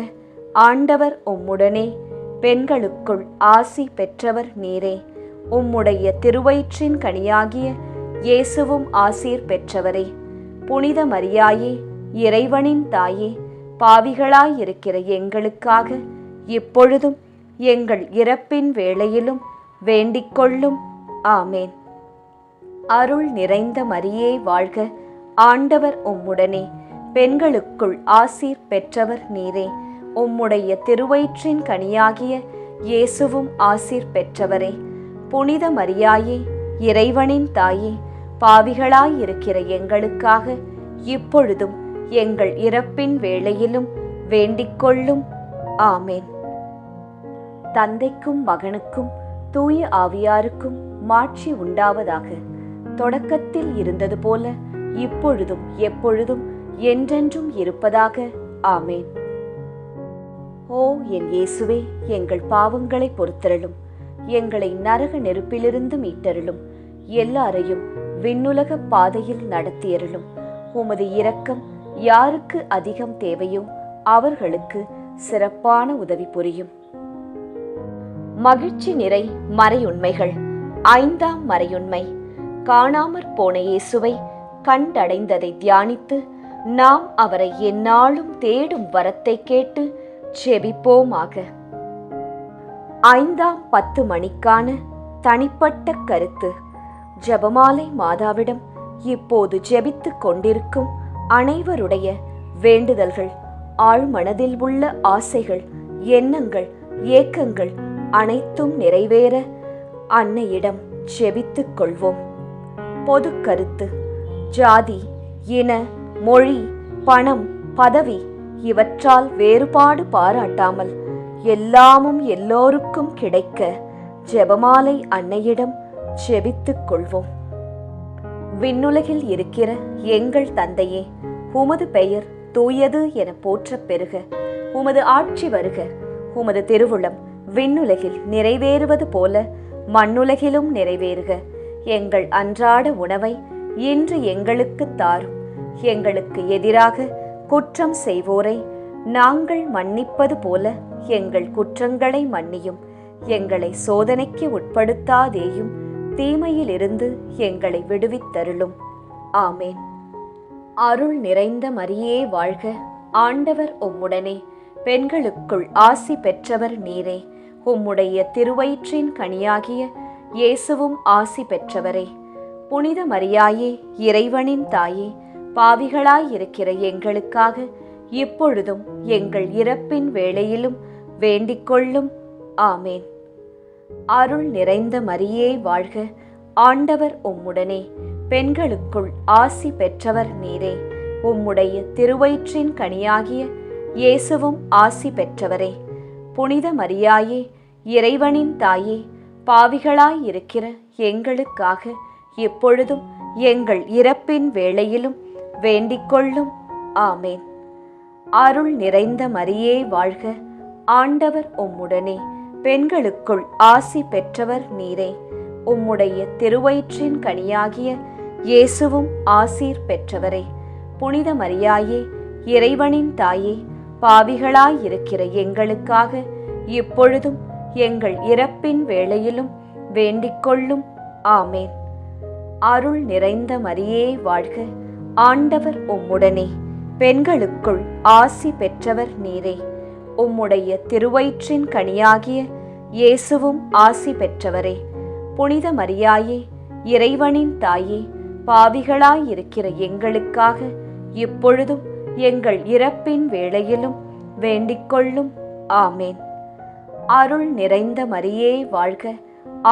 ஆண்டவர் உம்முடனே, பெண்களுக்குள் ஆசி பெற்றவர் நீரே. உம்முடைய திருவயிற்றின் கனியாகிய இயேசுவும் ஆசீர் பெற்றவரே. புனித மரியாயே, இறைவனின் தாயே, பாவிகளாயிருக்கிற எங்களுக்காக இப்பொழுதும் எங்கள் இறப்பின் வேளையிலும் வேண்டிக்கொள்ளும். ஆமேன். அருள் நிறைந்த மரியே வாழ்க, ஆண்டவர் உம்முடனே, பெண்களுக்குள் ஆசீர் பெற்றவர் நீரே. உம்முடைய திருவயிற்றின் கனியாகிய இயேசுவும் ஆசீர் பெற்றவரே. புனித மரியாயே, இறைவனின் தாயே, பாவிகளாயிருக்கிற எங்களுக்காக இப்பொழுதும் எங்கள் இறப்பின் வேளையிலும் வேண்டிக்கொள்ளும். ஆமேன். தந்தைக்கும் மகனுக்கும் தூய ஆவியாருக்கும் மாட்சி உண்டாவதாக. தொடக்கத்தில் இருந்தது போல இப்பொழுதும் எப்பொழுதும் என்றென்றும் இருப்பதாக. ஆமேன். ஓ என் இயேசுவே, எங்கள் பாவங்களை பொறுத்தருளும், எங்களை நரக நெருப்பிலிருந்து மீட்டருளும், எல்லாரையும் விண்ணுலக பாதையில் நடத்தியருளும். உமது இரக்கம் யாருக்கு அதிகம் தேவையோ அவர்களுக்கு சிறப்பான உதவி புரியும். மகிழ்ச்சி நிறை மறையுண்மைகள். 5ஆம் மறையுண்மை. காணாமற் போன இயேசுவை கண்டடைந்ததை தியானித்து நாம் அவரை எந்நாளும் தேடும் வரத்தை கேட்டு ஜெபிப்போமாக. 5ஆம் 10 மணிக்கான தனிப்பட்ட கருத்து. ஜெபமாலை மாதாவிடம் இப்போது ஜெபித்துக் கொண்டிருக்கும் அனைவருடைய வேண்டுதல்கள், ஆழ்மனதில் உள்ள ஆசைகள், எண்ணங்கள், ஏக்கங்கள் அனைத்தும் நிறைவேற அன்னையிடம் ஜெபித்துக் கொள்வோம். பொது கருத்து. ஜாதி, இன, மொழி, பணம், பதவி இவற்றால் வேறுபாடு பாராட்டாமல் எல்லாமும் எல்லோருக்கும் கிடைக்க ஜெபமாலை அன்னையிடம் ஜெபித்துக் கொள்வோம். விண்ணுலகில் இருக்கிற எங்கள் தந்தையே, உமது பெயர் தூயது என போற்றப் பெறுக. உமது ஆட்சி வருக. உமது திருவுளம் விண்ணுலகில் நிறைவேறுவது போல மண்ணுலகிலும் நிறைவேறுக. எங்கள் அன்றாட உணவை இன்று எங்களுக்கு தாரும். எங்களுக்கு எதிராக குற்றம் செய்வோரை நாங்கள் மன்னிப்பது போல எங்கள் குற்றங்களை மன்னியும். எங்களை சோதனைக்கு உட்படுத்தாதேயும், தீமையிலிருந்து எங்களை விடுவித்தருளும். ஆமேன். அருள் நிறைந்த மரியே வாழ்க, ஆண்டவர் உம்முடனே, பெண்களுக்குள் ஆசி பெற்றவர் நீரே. உம்முடைய திருவயிற்றின் கனியாகிய இயேசுவும் ஆசி பெற்றவரே. புனித மரியாயே, இறைவனின் தாயே, பாவிகளாயிருக்கிற எங்களுக்காக இப்பொழுதும் எங்கள் இறப்பின் வேளையிலும் வேண்டிக்கொள்ளும். ஆமேன். அருள் நிறைந்த மரியே வாழ்க, ஆண்டவர் உம்முடனே, பெண்களுக்குள் ஆசி பெற்றவர் நீரே. உம்முடைய திருவயிற்றின் கனியாகிய இயேசுவும் ஆசி பெற்றவரே. புனித மரியாயே, இறைவனின் தாயே, பாவிகளாயிருக்கிற எங்களுக்காக இப்பொழுதும் எங்கள் இறப்பின் வேளையிலும் வேண்டிக்கொள்ளும். ஆமேன். அருள் நிறைந்த மரியே வாழ்க, ஆண்டவர் உம்முடனே, பெண்களுக்குள் ஆசி பெற்றவர் நீரே. உம்முடைய திருவயிற்றின் கனியாகிய இயேசுவும் ஆசீர் பெற்றவரே. புனித மரியாயே, இறைவனின் தாயே, பாவிகளாயிருக்கிற எங்களுக்காக இப்பொழுதும் எங்கள் இறப்பின் வேளையிலும் வேண்டிக்கொள்ளும். ஆமேன். அருள் நிறைந்த மரியே வாழ்க, ஆண்டவர் உம்முடனே, பெண்களுக்குள் ஆசி பெற்றவர் நீரே. உம்முடைய திருவயிற்றின் கனியாகிய இயேசுவும் ஆசி பெற்றவரே. புனித மரியாயே, இறைவனின் தாயே, பாவிகளாயிருக்கிற எங்களுக்காக இப்பொழுதும் எங்கள் இறப்பின் வேளையிலும் வேண்டிக்கொள்ளும். ஆமேன். அருள் நிறைந்த மரியே வாழ்க,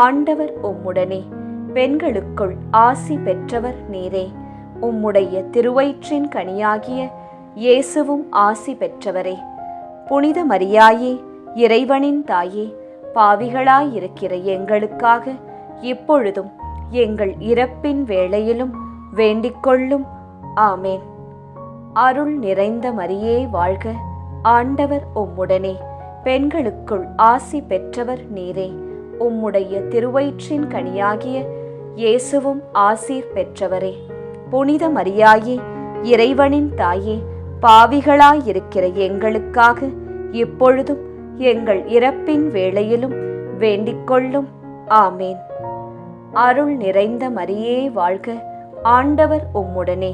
ஆண்டவர் உம்முடனே, பெண்களுக்குள் ஆசி பெற்றவர் நீரே. உம்முடைய திருவயிற்றின் கனியாகிய இயேசுவும் ஆசி பெற்றவரே. புனித மரியாயே, இறைவனின் தாயே, பாவிகளாயிருக்கிற எங்களுக்காக இப்பொழுதும் எங்கள் இறப்பின் வேளையிலும் வேண்டிக்கொள்ளும். ஆமேன். அருள் நிறைந்த மரியே வாழ்க, ஆண்டவர் உம்முடனே, பெண்களுக்குள் ஆசி பெற்றவர் நீரே. உம்முடைய திருவயிற்றின் கனியாகிய இயேசுவும் ஆசீர் பெற்றவரே. புனித மரியாயே, இறைவனின் தாயே, பாவிகளாயிருக்கிற எங்களுக்காக இப்பொழுதும் எங்கள் இறப்பின் வேளையிலும் வேண்டிக்கொள்ளும். ஆமேன். அருள் நிறைந்த மரியே வாழ்க, ஆண்டவர் உம்முடனே,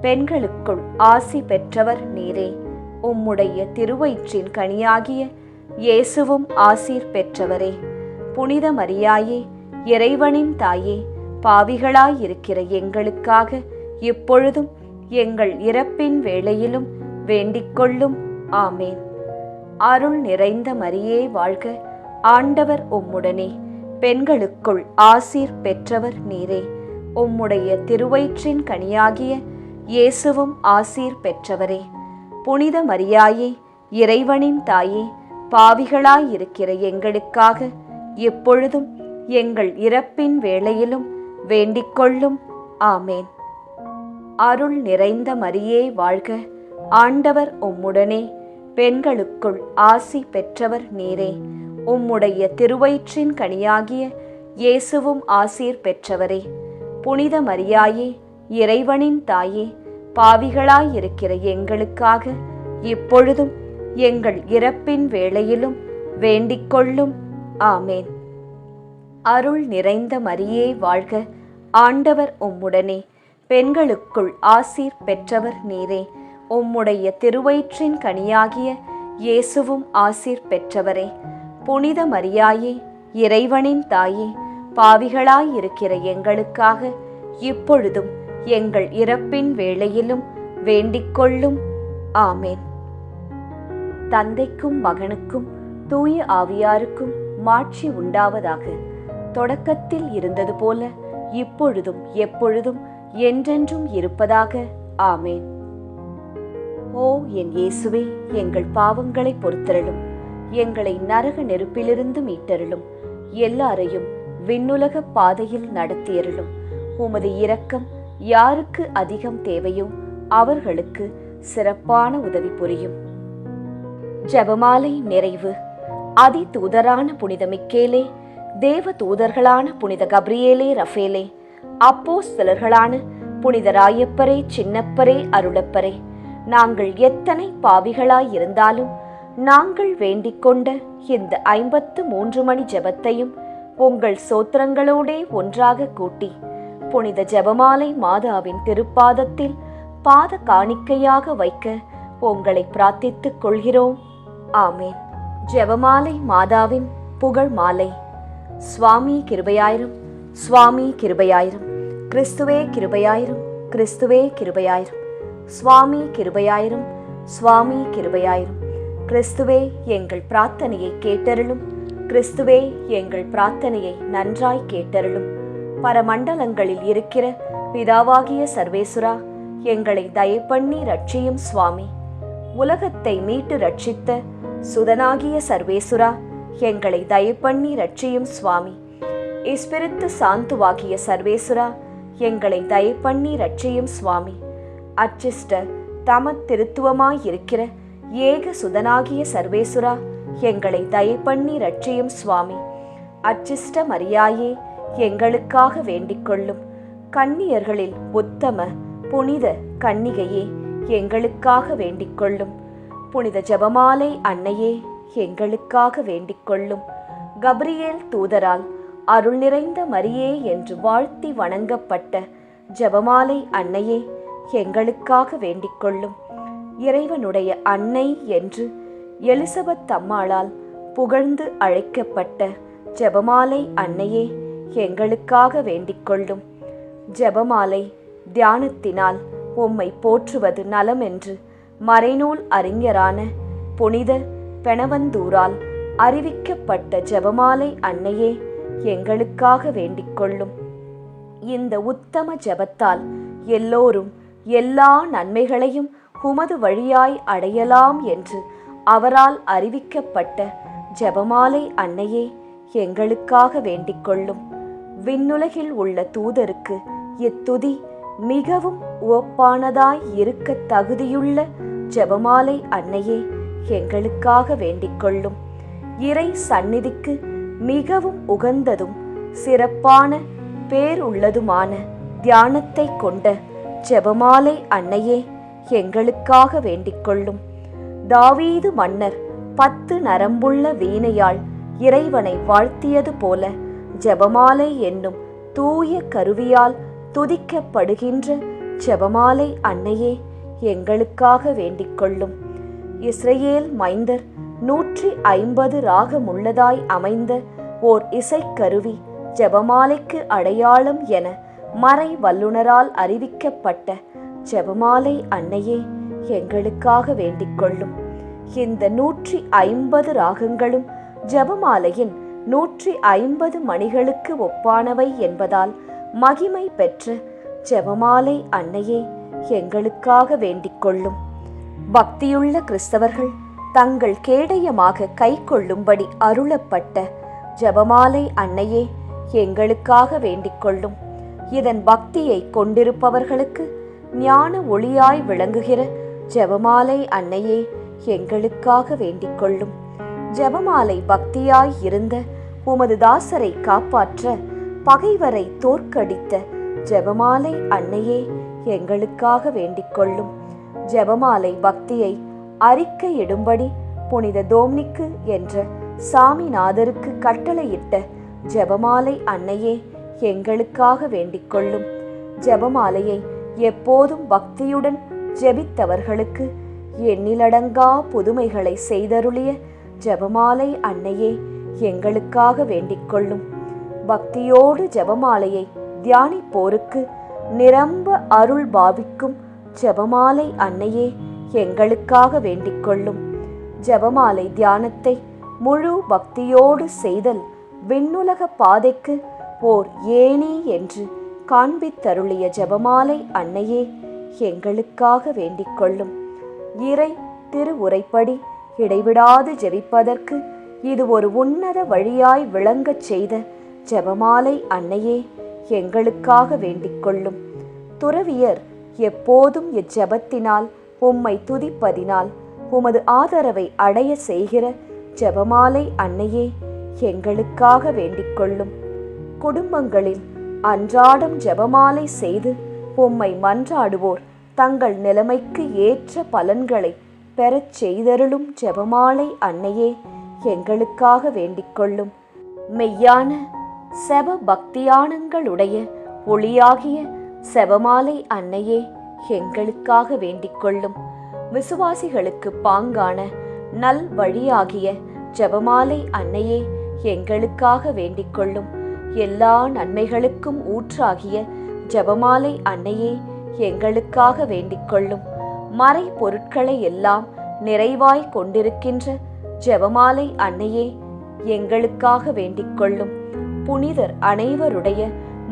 பெண்களுக்குள் ஆசி பெற்றவர் நீரே. உம்முடைய திருவயிற்றின் கனியாகிய இயேசுவும் ஆசீர் பெற்றவரே. புனித மரியாயே, இறைவனின் தாயே, பாவிகளாயிருக்கிற எங்களுக்காக இப்பொழுதும் எங்கள் இறப்பின் வேளையிலும் வேண்டிக்கொள்ளும். ஆமேன். அருள் நிறைந்த மரியே வாழ்க, ஆண்டவர் உம்முடனே, பெண்களுக்குள் ஆசீர் பெற்றவர் நீரே. உம்முடைய திருவயிற்றின் கனியாகிய இயேசுவும் ஆசீர் பெற்றவரே. புனித மரியாயே, இறைவனின் தாயே, பாவிகளாயிருக்கிற எங்களுக்காக இப்பொழுதும் எங்கள் இறப்பின் வேளையிலும் வேண்டிக்கொள்ளும். ஆமேன். அருள் நிறைந்த மரியே வாழ்க, ஆண்டவர் உம்முடனே, பெண்களுக்குள் ஆசி பெற்றவர் நீரே. உம்முடைய திருவயிற்றின் கனியாகிய இயேசுவும் ஆசீர் பெற்றவரே. புனித மரியாயே, இறைவனின் தாயே, பாவிகளாயிருக்கிற எங்களுக்காக இப்பொழுதும் எங்கள் இறப்பின் வேளையிலும் வேண்டிக்கொள்ளும். ஆமேன். அருள் நிறைந்த மரியே வாழ்க, ஆண்டவர் உம்முடனே, பெண்களுக்குள் ஆசீர் பெற்றவர் நீரே. உம்முடைய திருவயிற்றின் கனியாகிய இயேசுவும் ஆசீர் பெற்றவரே. புனித மரியாயே, இறைவனின் தாயே, பாவிகளாயிருக்கிற எங்களுக்காக இப்பொழுதும் எங்கள் இறப்பின் வேளையிலும் வேண்டிக்கொள்ளும். ஆமேன். தந்தைக்கும் மகனுக்கும் தூய ஆவியாருக்கும் மாட்சி உண்டாவதாக. தொடக்கத்தில் இருந்தது போல இப்பொழுதும் எப்பொழுதும் என்றென்றும் இருப்பதாக. ஆமேன். ஓ என் இயேசுவே, எங்கள் பாவங்களை பொறுத்தருளும், எங்களை நரக நெருப்பிலிருந்து மீட்டருளும், எல்லாரையும் விண்ணுலக பாதையில் நடத்தியருளும். உமது இரக்கம் யாருக்கு அதிகம் தேவையோ அவர்களுக்கு சிறப்பான உதவி புரியும். ஜெபமாலை நிறைவு. அதி தூதரான புனித மிக்கேலே, தேவ தூதர்களான புனித கப்ரியேலே ரஃபேலே, அப்போஸ்தலர்களான புனித ராயப்பரே, சின்னப்பரே, அருளப்பரே, நாங்கள் எத்தனை பாவிகளாயிருந்தாலும் நாங்கள் வேண்டிக் கொண்ட இந்த 53 மணி ஜெபத்தையும் உங்கள் சோத்திரங்களோடே ஒன்றாக கூட்டி புனித ஜெபமாலை மாதாவின் திருப்பாதத்தில் பாத காணிக்கையாக வைக்க உங்களை பிரார்த்தித்துக் கொள்கிறோம். ஆமேன். ஜெபமாலை மாதாவின் புகழ் மாலை. சுவாமி கிருபையாயிரும், சுவாமி கிருபையாயிரும், கிறிஸ்துவே கிருபையாயிரும், கிறிஸ்துவே கிருபையாயிரும், சுவாமி கிருபையாயிரும், சுவாமி கிருபையாயிரும். கிறிஸ்துவே எங்கள் பிரார்த்தனையை கேட்டருளும், கிறிஸ்துவே எங்கள் பிரார்த்தனையை நன்றாய் கேட்டருளும். பரமண்டலங்களில் இருக்கிற பிதாவாகிய சர்வேசுரா, எங்களை தயப்பண்ணி ரட்சியும் சுவாமி. உலகத்தை மீட்டு ரட்சித்த சுதனாகிய சர்வேசுரா, எங்களை தயப்பண்ணி ரட்சியும் சுவாமி. இஸ்பிரித்து சாந்துவாகிய சர்வேசுரா, எங்களை தயப்பண்ணி ரட்சியும் சுவாமி. அச்சிஷ்ட தம திருத்துவமாயிருக்கிற ஏக சுதனாகிய சர்வேசுரா, எங்களை தயப்பண்ணி ரட்சியும் சுவாமி. அச்சிஷ்ட மரியாயே, எங்களுக்காக வேண்டிக்கொள்ளும். கன்னியர்களில் உத்தம புனித கன்னிகையே, எங்களுக்காக வேண்டிக்கொள்ளும். புனித ஜெபமாலை அன்னையே, எங்களுக்காக வேண்டிக்கொள்ளும். கப்ரியேல் தூதரால் அருள் நிறைந்த மரியே என்று வாழ்த்தி வணங்கப்பட்ட ஜெபமாலை அன்னையே, எங்களுக்காக வேண்டிக்கொள்ளும். இறைவனுடைய அன்னை என்று எலிசபெத் அம்மாளால் புகழ்ந்து அழைக்கப்பட்ட ஜெபமாலை அன்னையே, எங்களுக்காக வேண்டிக்கொள்ளும். ஜெபமாலை தியானத்தினால் உம்மை போற்றுவது நலம் என்று மறைநூல் அறிஞரான புனித பெனவந்தூரால் அறிவிக்கப்பட்ட ஜெபமாலை அன்னையே, எங்களுக்காக வேண்டிக்கொள்ளும். இந்த உத்தம ஜெபத்தால் எல்லோரும் எல்லா நன்மைகளையும் உமது வழியாய் அடையலாம் என்று அவரால் அறிவிக்கப்பட்ட ஜெபமாலை அன்னையே, எங்களுக்காக வேண்டிக்கொள்ளும். விண்ணுலகில் உள்ள தூதருக்கு இத்துதி மிகவும் உவப்பானதாய் இருக்க தகுதியுள்ள ஜெபமாலை அன்னையே, எங்களுக்காக வேண்டிக்கொள்ளும். இறை சந்நிதிக்கு மிகவும் உகந்ததும் சிறப்பான பேருள்ளதுமான தியானத்தை கொண்ட ஜெபமாலை அன்னையே எங்களுக்காக வேண்டிக்கொள்ளும். தாவீது மன்னர் 10 நரம்புள்ள வீணையால் இறைவனை வாழ்த்தியது போல ஜெபமாலை என்னும் தூய கருவியால் துதிக்கப்படுகின்ற ஜெபமாலை அன்னையே எங்களுக்காக வேண்டிக்கொள்ளும். இஸ்ரவேல் மைந்தர் 150 ராகமுள்ளதாய் அமைந்த ஓர் இசைக்கருவி ஜெபமாலைக்கு அடையாளம் என மறை வல்லுனரால் அறிவிக்கப்பட்ட ஜெபமாலை அன்னையே எங்களுக்காக வேண்டிக்கொள்ளும். இந்த 150 ராகங்களும் ஜெபமாலையின் 150 மணிகளுக்கு ஒப்பானவை என்பதால் மகிமை பெற்ற ஜெபமாலை அன்னையே எங்களுக்காக வேண்டிக்கொள்ளும். பக்தியுள்ள கிறிஸ்தவர்கள் தங்கள் கேடயமாக கை கொள்ளும்படி அருளப்பட்ட ஜெபமாலை அன்னையே எங்களுக்காக வேண்டிக்கொள்ளும். இதன் பக்தியை கொண்டிருப்பவர்களுக்கு ஞான ஒளியாய் விளங்குகிற ஜெபமாலை அன்னையே எங்களுக்காக வேண்டிக்கொள்ளும். ஜெபமாலை பக்தியாய் இருந்த உமது தாசரை காப்பாற்ற பகைவரை தோற்கடித்த ஜெபமாலை அன்னையே எங்களுக்காக வேண்டிக்கொள்ளும். ஜெபமாலை பக்தியை அறிக்கையிடும்படி புனித டோம்னிக்கு என்ற சாமிநாதருக்கு கட்டளையிட்ட ஜெபமாலை அன்னையே எங்களுக்காக வேண்டிக்கொள்ளும். ஜெபமாலையை எப்போதும் பக்தியுடன் ஜெபித்தவர்களுக்கு எண்ணிலடங்கா புதுமைகளை செய்தருளிய ஜெபமாலை அன்னையே எங்களுக்காக வேண்டிக்கொள்ளும். பக்தியோடு ஜெபமாலையை தியானிப்போருக்கு நிரம்ப அருள் பாவிக்கும் ஜெபமாலை அன்னையே எங்களுக்காக வேண்டிக்கொள்ளும். ஜெபமாலை தியானத்தை முழு பக்தியோடு செய்தல் விண்ணுலக பாதைக்கு ஓர் ஏணி என்று காண்பித்தருளிய ஜெபமாலை அன்னையே எங்களுக்காக வேண்டிக்கொள்ளும். இறை திருவுரைப்படி இடைவிடாது ஜெபிப்பதற்கு இது ஒரு உன்னத வழியாய் விளங்கச் செய்த ஜெபமாலை அன்னையே எங்களுக்காக வேண்டிக்கொள்ளும். துறவியர் எப்போதும் இச்செபத்தினால் உம்மை துதிப்பதினால் உமது ஆதரவை அடைய செய்கிற ஜெபமாலை அன்னையே எங்களுக்காக வேண்டிக்கொள்ளும். குடும்பங்களில் அன்றாடம் ஜெபமாலை செய்து உம்மை மன்றாடுவோர் தங்கள் நிலைமைக்கு ஏற்ற பலன்களை பெறச் செய்தருளும் ஜெபமாலை அன்னையே எங்களுக்காக வேண்டிக்கொள்ளும். மெய்யான செப பக்தியானங்களுடைய ஒளியாகிய செபமாலை அன்னையே எங்களுக்காக வேண்டிக்கொள்ளும். விசுவாசிகளுக்கு பாங்கான நல் வழியாகிய ஜெபமாலை அன்னையே எங்களுக்காக வேண்டிக்கொள்ளும். எல்லா நன்மைகளுக்கும் ஊற்றாகிய ஜெபமாலை அன்னையே எங்களுக்காக வேண்டிக்கொள்ளும். மறை பொருட்களை எல்லாம் நிறைவாய் கொண்டிருக்கின்ற ஜெபமாலை அன்னையே எங்களுக்காக வேண்டிக்கொள்ளும். புனிதர் அனைவருடைய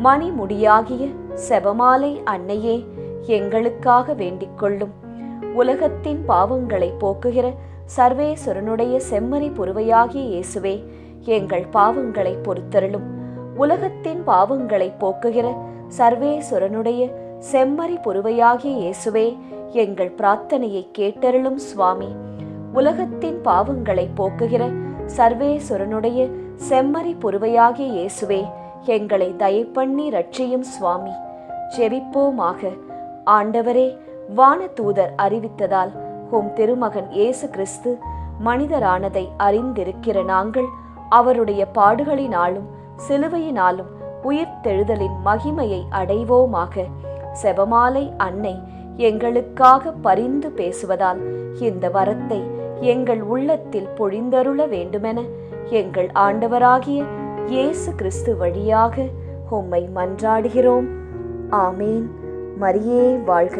மணிமுடியாகிய செபமாலை அன்னையே எங்களுக்காக வேண்டிக்கொள்ளும். உலகத்தின் பாவங்களை போக்குகிற சர்வேஸ்வரனுடைய செம்மறி புருவையாகிய இயேசுவே எங்கள் பாவங்களை பொறுத்தருளும். உலகத்தின் பாவங்களை போக்குகிற சர்வேஸ்வரனுடைய செம்மறி புருவையாகிய இயேசுவே எங்கள் பிரார்த்தனையை கேட்டருளும் சுவாமி. உலகத்தின் பாவங்களை போக்குகிற சர்வேஸ்வரனுடைய செம்மறி புருவையாகிய இயேசுவே எங்களை தயப்பண்ணி ரட்சியும் சுவாமி. ஜெபிப்போமாக. ஆண்டவரே, வானதூதர் அறிவித்ததால் உம் திருமகன் இயேசு கிறிஸ்து மனிதரானதை அறிந்திருக்கிற நாங்கள் அவருடைய பாடுகளினாலும் சிலுவையினாலும் உயிர்த்தெழுதலின் மகிமையை அடைவோமாக. செபமாலை அன்னை எங்களுக்காக பரிந்து பேசுவதால் இந்த வரத்தை எங்கள் உள்ளத்தில் பொழிந்தருள வேண்டுமென எங்கள் ஆண்டவராகிய இயேசு கிறிஸ்து வழியாக உம்மை மன்றாடுகிறோம். ஆமேன். மரியே வாழ்க.